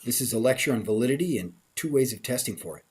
This is a lecture on validity and two ways of testing for it.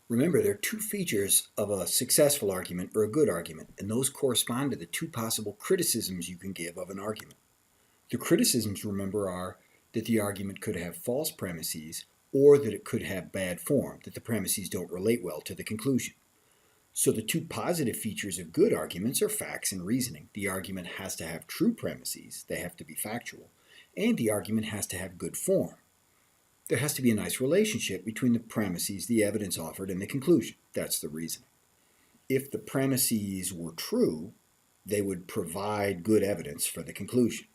Remember, there are two features of a successful argument or a good argument, and those correspond to the two possible criticisms you can give of an argument. The criticisms, remember, are that the argument could have false premises or that it could have bad form, that the premises don't relate well to the conclusion. So the two positive features of good arguments are facts and reasoning. The argument has to have true premises, they have to be factual, and the argument has to have good form. There has to be a nice relationship between the premises, the evidence offered, and the conclusion. That's the reasoning. If the premises were true, they would provide good evidence for the conclusion.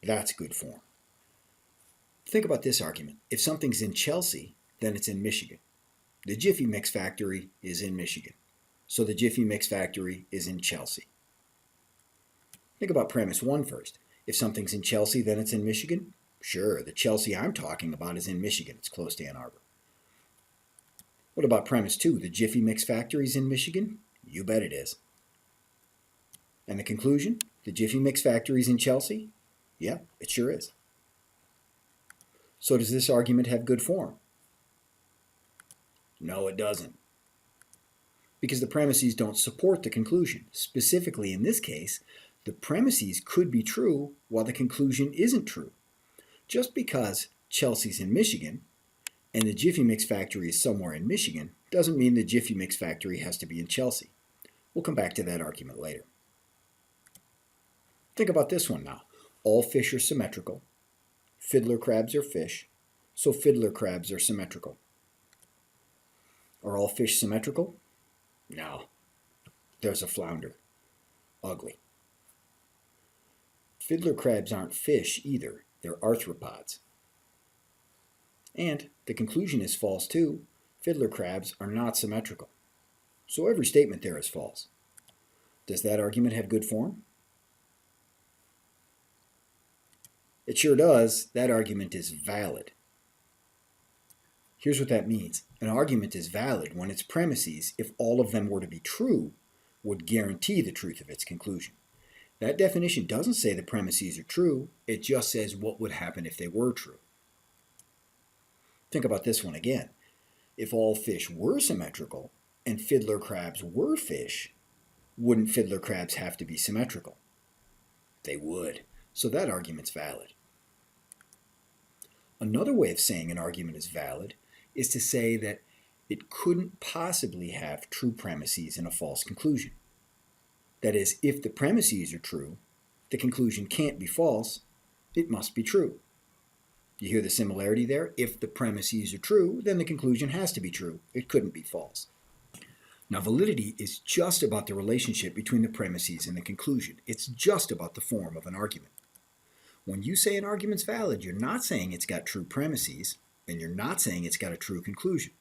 That's good form. Think about this argument. If something's in Chelsea, then it's in Michigan. The Jiffy Mix factory is in Michigan, so the Jiffy Mix factory is in Chelsea. Think about premise one first. If something's in Chelsea, then it's in Michigan. Sure, the Chelsea I'm talking about is in Michigan. It's close to Ann Arbor. What about premise two? The Jiffy Mix factory is in Michigan? You bet it is. And the conclusion? The Jiffy Mix factory is in Chelsea? Yeah, it sure is. So does this argument have good form? No, it doesn't. Because the premises don't support the conclusion. Specifically, in this case, the premises could be true while the conclusion isn't true. Just because Chelsea's in Michigan and the Jiffy Mix factory is somewhere in Michigan doesn't mean the Jiffy Mix factory has to be in Chelsea. We'll come back to that argument later. Think about this one now. All fish are symmetrical. Fiddler crabs are fish, so fiddler crabs are symmetrical. Are all fish symmetrical? No. There's a flounder. Ugly. Fiddler crabs aren't fish either. They're arthropods. And the conclusion is false too. Fiddler crabs are not symmetrical. So every statement there is false. Does that argument have good form? It sure does. That argument is valid. Here's what that means. An argument is valid when its premises, if all of them were to be true, would guarantee the truth of its conclusion. That definition doesn't say the premises are true, it just says what would happen if they were true. Think about this one again. If all fish were symmetrical and fiddler crabs were fish, wouldn't fiddler crabs have to be symmetrical? They would, so that argument's valid. Another way of saying an argument is valid is to say that it couldn't possibly have true premises and a false conclusion. That is, if the premises are true, the conclusion can't be false, it must be true. You hear the similarity there? If the premises are true, then the conclusion has to be true. It couldn't be false. Now, validity is just about the relationship between the premises and the conclusion. It's just about the form of an argument. When you say an argument's valid, you're not saying it's got true premises, and you're not saying it's got a true conclusion.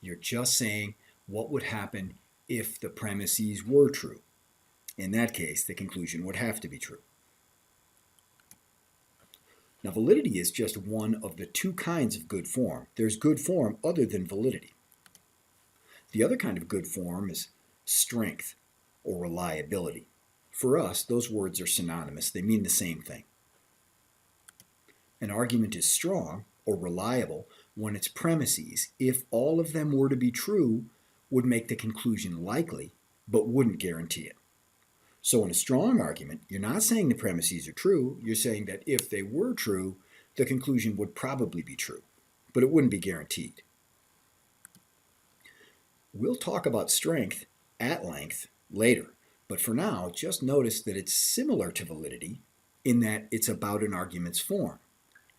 You're just saying what would happen if the premises were true. In that case, the conclusion would have to be true. Now, validity is just one of the two kinds of good form. There's good form other than validity. The other kind of good form is strength or reliability. For us, those words are synonymous. They mean the same thing. An argument is strong or reliable when its premises, if all of them were to be true, would make the conclusion likely, but wouldn't guarantee it. So in a strong argument, you're not saying the premises are true, you're saying that if they were true, the conclusion would probably be true, but it wouldn't be guaranteed. We'll talk about strength at length later, but for now, just notice that it's similar to validity in that it's about an argument's form.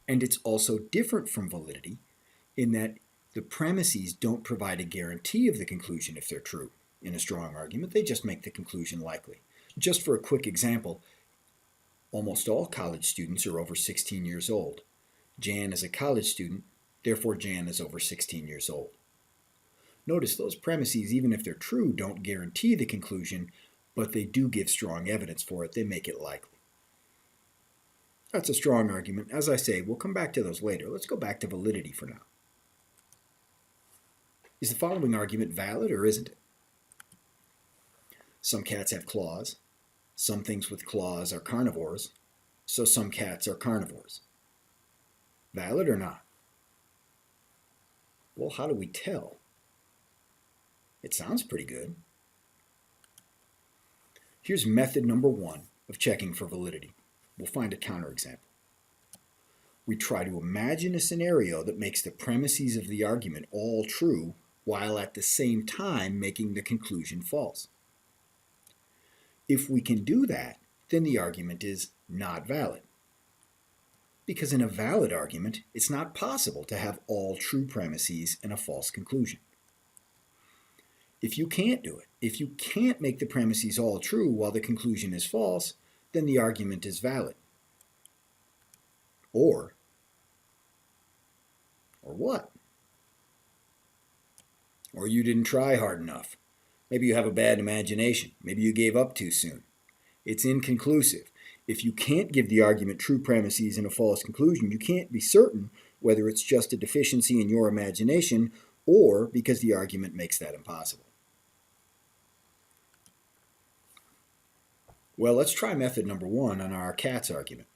And it's also different from validity in that the premises don't provide a guarantee of the conclusion if they're true. In a strong argument, they just make the conclusion likely. Just for a quick example, almost all college students are over 16 years old. Jan is a college student, therefore Jan is over 16 years old. Notice those premises, even if they're true, don't guarantee the conclusion, but they do give strong evidence for it. They make it likely. That's a strong argument. As I say, we'll come back to those later. Let's go back to validity for now. Is the following argument valid or isn't it? Some cats have claws. Some things with claws are carnivores, so some cats are carnivores. Valid or not? Well, how do we tell? It sounds pretty good. Here's method number 1 of checking for validity. We'll find a counterexample. We try to imagine a scenario that makes the premises of the argument all true while at the same time making the conclusion false. If we can do that, then the argument is not valid. Because in a valid argument, it's not possible to have all true premises and a false conclusion. If you can't do it, if you can't make the premises all true while the conclusion is false, then the argument is valid. Or what? Or you didn't try hard enough. Maybe you have a bad imagination. Maybe you gave up too soon. It's inconclusive. If you can't give the argument true premises and a false conclusion, you can't be certain whether it's just a deficiency in your imagination or because the argument makes that impossible. Well, let's try method number 1 on our cats argument.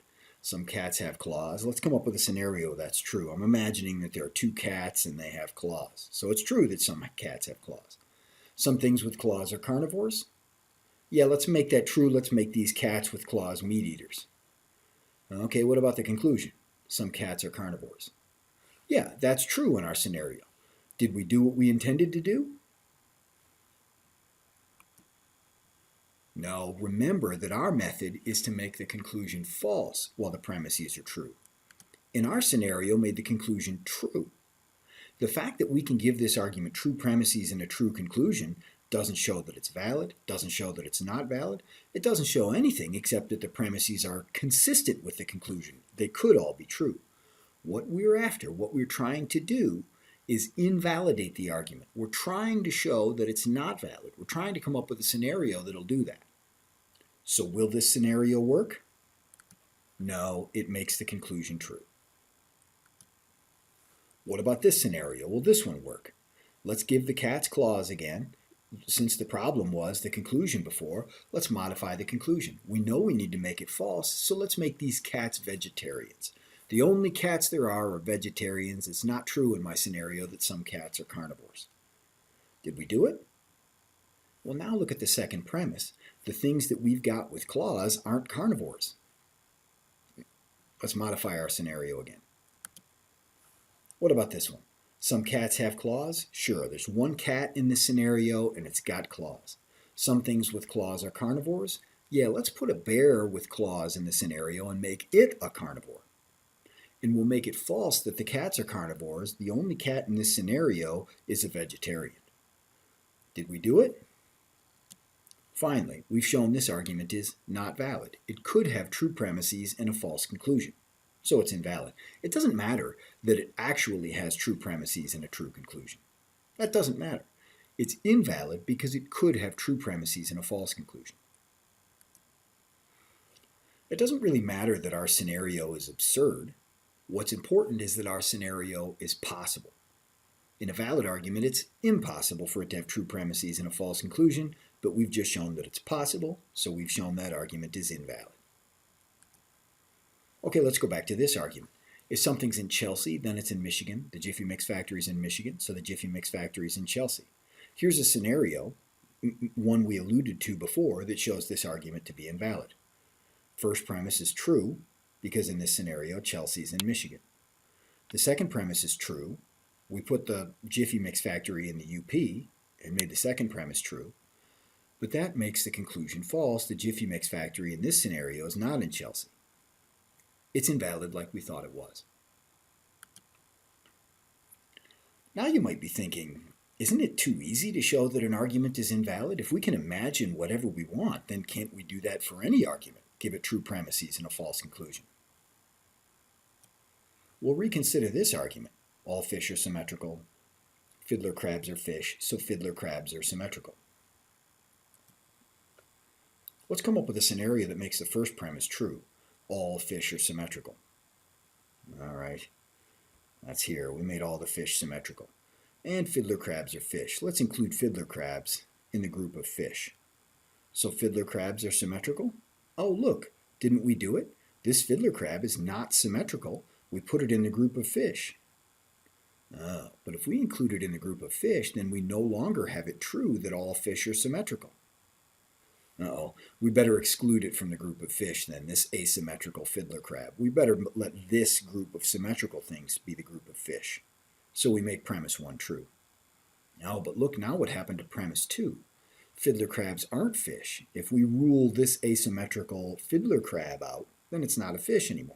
Some cats have claws. Let's come up with a scenario that's true. I'm imagining that there are 2 cats and they have claws. So it's true that some cats have claws. Some things with claws are carnivores. Yeah, let's make that true. Let's make these cats with claws meat eaters. Okay, what about the conclusion? Some cats are carnivores. Yeah, that's true in our scenario. Did we do what we intended to do? No, remember that our method is to make the conclusion false while the premises are true. In our scenario, made the conclusion true. The fact that we can give this argument true premises and a true conclusion doesn't show that it's valid, doesn't show that it's not valid. It doesn't show anything except that the premises are consistent with the conclusion. They could all be true. What we're after, what we're trying to do, is invalidate the argument. We're trying to show that it's not valid. We're trying to come up with a scenario that'll do that. So will this scenario work? No, it makes the conclusion true. What about this scenario? Will this one work? Let's give the cat's claws again. Since the problem was the conclusion before, let's modify the conclusion. We know we need to make it false, so let's make these cats vegetarians. The only cats there are vegetarians. It's not true in my scenario that some cats are carnivores. Did we do it? Well, now look at the second premise. The things that we've got with claws aren't carnivores. Let's modify our scenario again. What about this one? Some cats have claws? Sure, there's one cat in this scenario and it's got claws. Some things with claws are carnivores? Yeah, let's put a bear with claws in the scenario and make it a carnivore. And we'll make it false that the cats are carnivores. The only cat in this scenario is a vegetarian. Did we do it? Finally, we've shown this argument is not valid. It could have true premises and a false conclusion, so it's invalid. It doesn't matter that it actually has true premises and a true conclusion. That doesn't matter. It's invalid because it could have true premises and a false conclusion. It doesn't really matter that our scenario is absurd. What's important is that our scenario is possible. In a valid argument, it's impossible for it to have true premises and a false conclusion, but we've just shown that it's possible, so we've shown that argument is invalid. Okay, let's go back to this argument. If something's in Chelsea, then it's in Michigan. The Jiffy Mix factory is in Michigan, so the Jiffy Mix factory is in Chelsea. Here's a scenario, one we alluded to before, that shows this argument to be invalid. First premise is true, because in this scenario, Chelsea's in Michigan. The second premise is true. We put the Jiffy Mix factory in the UP and made the second premise true. But that makes the conclusion false. The Jiffy Mix factory in this scenario is not in Chelsea. It's invalid like we thought it was. Now you might be thinking, isn't it too easy to show that an argument is invalid? If we can imagine whatever we want, then can't we do that for any argument? Give it true premises and a false conclusion. We'll reconsider this argument. All fish are symmetrical. Fiddler crabs are fish, so fiddler crabs are symmetrical. Let's come up with a scenario that makes the first premise true. All fish are symmetrical. All right, that's here. We made all the fish symmetrical. And fiddler crabs are fish. Let's include fiddler crabs in the group of fish. So fiddler crabs are symmetrical? Oh, look, didn't we do it? This fiddler crab is not symmetrical. We put it in the group of fish. But if we include it in the group of fish, then we no longer have it true that all fish are symmetrical. Uh-oh, we better exclude it from the group of fish then, this asymmetrical fiddler crab. We better let this group of symmetrical things be the group of fish. So we make premise 1 true. Now, but look now what happened to premise 2. Fiddler crabs aren't fish. If we rule this asymmetrical fiddler crab out, then it's not a fish anymore.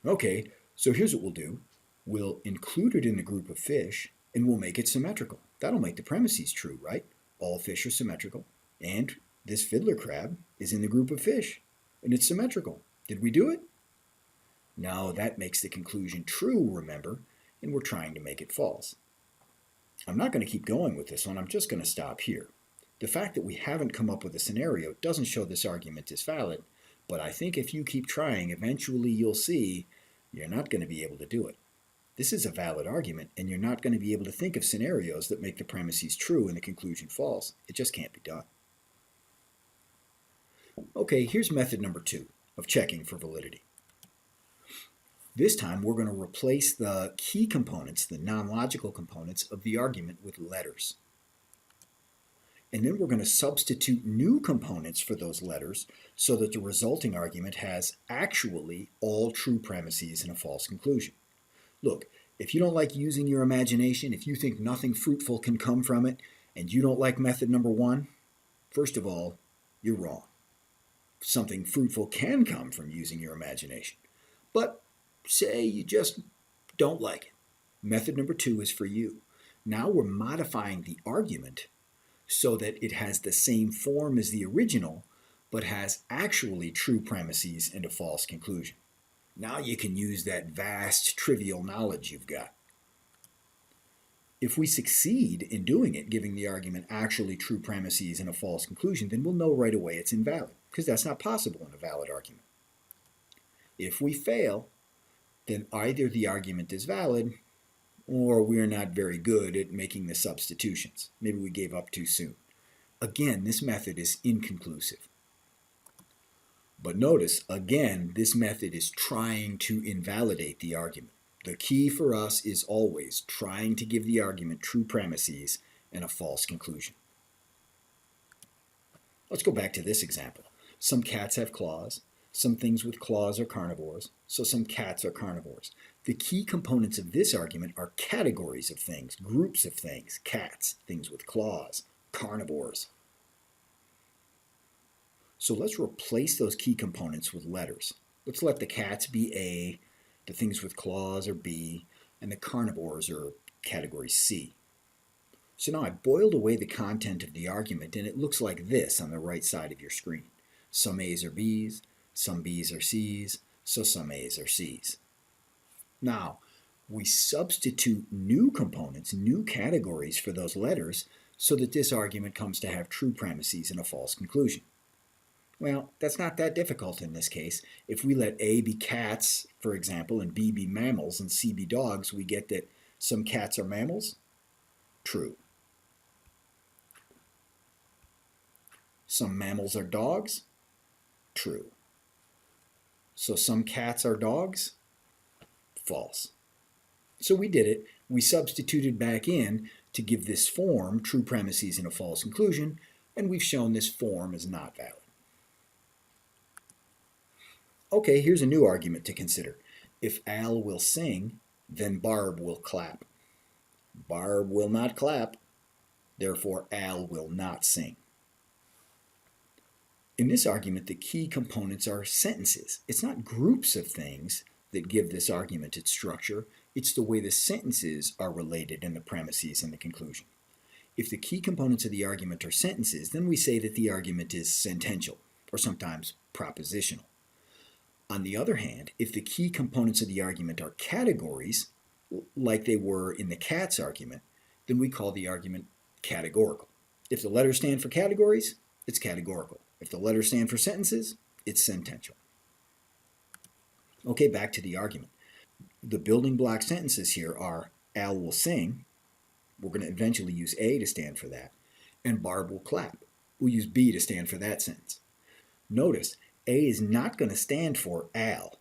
Okay, so here's what we'll do. We'll include it in the group of fish, and we'll make it symmetrical. That'll make the premises true, right? All fish are symmetrical, and this fiddler crab is in the group of fish, and it's symmetrical. Did we do it? Now that makes the conclusion true, remember, and we're trying to make it false. I'm not going to keep going with this one, I'm just going to stop here. The fact that we haven't come up with a scenario doesn't show this argument is valid, but I think if you keep trying, eventually you'll see you're not going to be able to do it. This is a valid argument, and you're not going to be able to think of scenarios that make the premises true and the conclusion false. It just can't be done. Okay, here's method number 2 of checking for validity. This time we're going to replace the key components, the non-logical components of the argument with letters. And then we're going to substitute new components for those letters so that the resulting argument has actually all true premises and a false conclusion. Look, if you don't like using your imagination, if you think nothing fruitful can come from it, and you don't like method number 1, first of all, you're wrong. Something fruitful can come from using your imagination. But say you just don't like it. Method number 2 is for you. Now we're modifying the argument so that it has the same form as the original, but has actually true premises and a false conclusion. Now you can use that vast, trivial knowledge you've got. If we succeed in doing it, giving the argument actually true premises and a false conclusion, then we'll know right away it's invalid, because that's not possible in a valid argument. If we fail, then either the argument is valid, or we're not very good at making the substitutions. Maybe we gave up too soon. Again, this method is inconclusive. But notice, again, this method is trying to invalidate the argument. The key for us is always trying to give the argument true premises and a false conclusion. Let's go back to this example. Some cats have claws. Some things with claws are carnivores, so some cats are carnivores. The key components of this argument are categories of things, groups of things, cats, things with claws, carnivores. So let's replace those key components with letters. Let's let the cats be A, the things with claws are B, and the carnivores are category C. So now I boiled away the content of the argument, and it looks like this on the right side of your screen. Some A's are B's, some B's are C's, so some A's are C's. Now, we substitute new components, new categories for those letters so that this argument comes to have true premises and a false conclusion. Well, that's not that difficult in this case. If we let A be cats, for example, and B be mammals and C be dogs, we get that some cats are mammals? True. Some mammals are dogs? True. So some cats are dogs? False. So we did it. We substituted back in to give this form true premises and a false conclusion, and we've shown this form is not valid. Okay, here's a new argument to consider. If Al will sing, then Barb will clap. Barb will not clap, therefore Al will not sing. In this argument, the key components are sentences. It's not groups of things that give this argument its structure. It's the way the sentences are related in the premises and the conclusion. If the key components of the argument are sentences, then we say that the argument is sentential, or sometimes propositional. On the other hand, if the key components of the argument are categories, like they were in the cats argument, then we call the argument categorical. If the letters stand for categories, it's categorical. If the letters stand for sentences, it's sentential. Okay, back to the argument. The building block sentences here are Al will sing. We're going to eventually use A to stand for that. And Barb will clap. We'll use B to stand for that sentence. Notice, A is not going to stand for Al,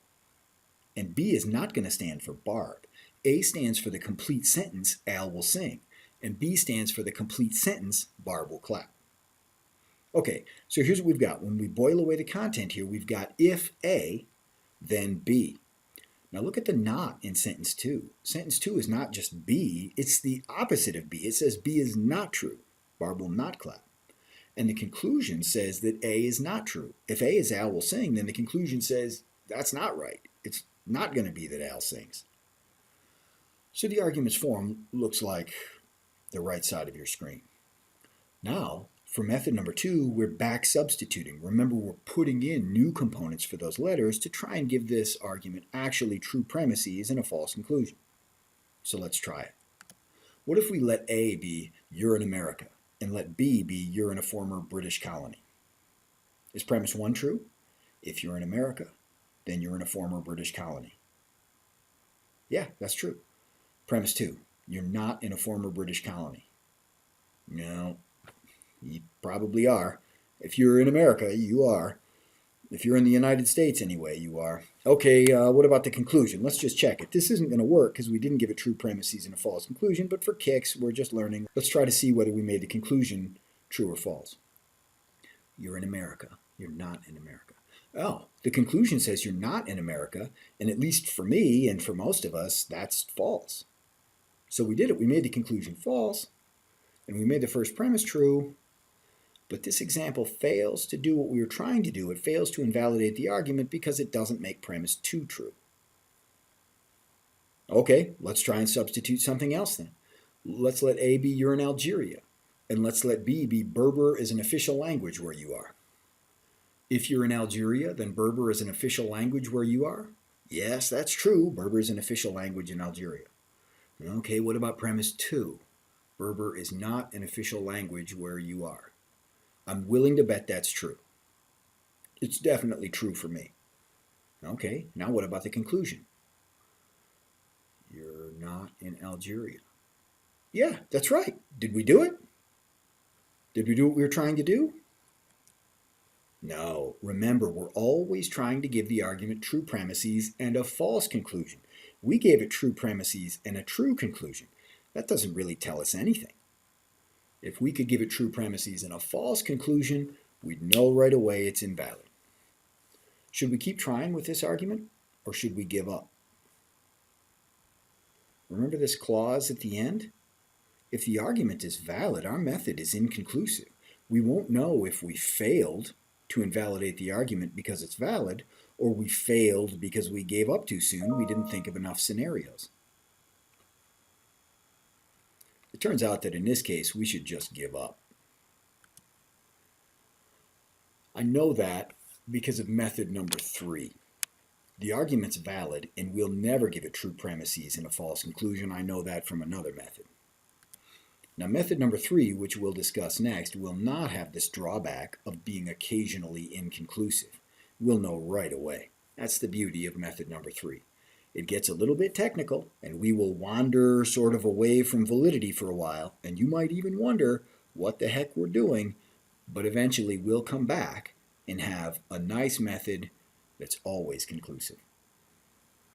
and B is not going to stand for Barb. A stands for the complete sentence, Al will sing, and B stands for the complete sentence, Barb will clap. Okay, so here's what we've got. When we boil away the content here, we've got if A, then B. Now look at the not in sentence 2. Sentence 2 is not just B, it's the opposite of B. It says B is not true. Barb will not clap. And the conclusion says that A is not true. If A is Al will sing, then the conclusion says that's not right. It's not going to be that Al sings. So the argument's form looks like the right side of your screen. Now, for method number 2, we're back substituting. Remember, we're putting in new components for those letters to try and give this argument actually true premises and a false conclusion. So let's try it. What if we let A be you're in America and let B be you're in a former British colony? Is premise 1 true? If you're in America, then you're in a former British colony. Yeah, that's true. Premise 2, you're not in a former British colony. No, you probably are. If you're in America, you are. If you're in the United States anyway, you are. Okay, what about the conclusion? Let's just check it. This isn't going to work because we didn't give it true premises and a false conclusion, but for kicks, we're just learning. Let's try to see whether we made the conclusion true or false. You're in America. You're not in America. Oh, the conclusion says you're not in America, and at least for me and for most of us, that's false. So we did it. We made the conclusion false, and we made the first premise true, but this example fails to do what we were trying to do. It fails to invalidate the argument because it doesn't make premise 2 true. Okay, let's try and substitute something else then. Let's let A be you're in Algeria, and let's let B be Berber is an official language where you are. If you're in Algeria, then Berber is an official language where you are? Yes, that's true. Berber is an official language in Algeria. Okay, what about premise 2? Berber is not an official language where you are. I'm willing to bet that's true. It's definitely true for me. Okay, now what about the conclusion? You're not in Algeria. Yeah, that's right. Did we do it? Did we do what we were trying to do? No. Remember, we're always trying to give the argument true premises and a false conclusion. We gave it true premises and a true conclusion. That doesn't really tell us anything. If we could give it true premises and a false conclusion, we'd know right away it's invalid. Should we keep trying with this argument, or should we give up? Remember this clause at the end? If the argument is valid, our method is inconclusive. We won't know if we failed to invalidate the argument because it's valid, or we failed because we gave up too soon. We didn't think of enough scenarios. It turns out that in this case, we should just give up. I know that because of method number 3. The argument's valid, and we'll never give it true premises and a false conclusion. I know that from another method. Now, method number 3, which we'll discuss next, will not have this drawback of being occasionally inconclusive. We'll know right away. That's the beauty of method number 3. It gets a little bit technical, and we will wander sort of away from validity for a while, and you might even wonder what the heck we're doing, but eventually we'll come back and have a nice method that's always conclusive.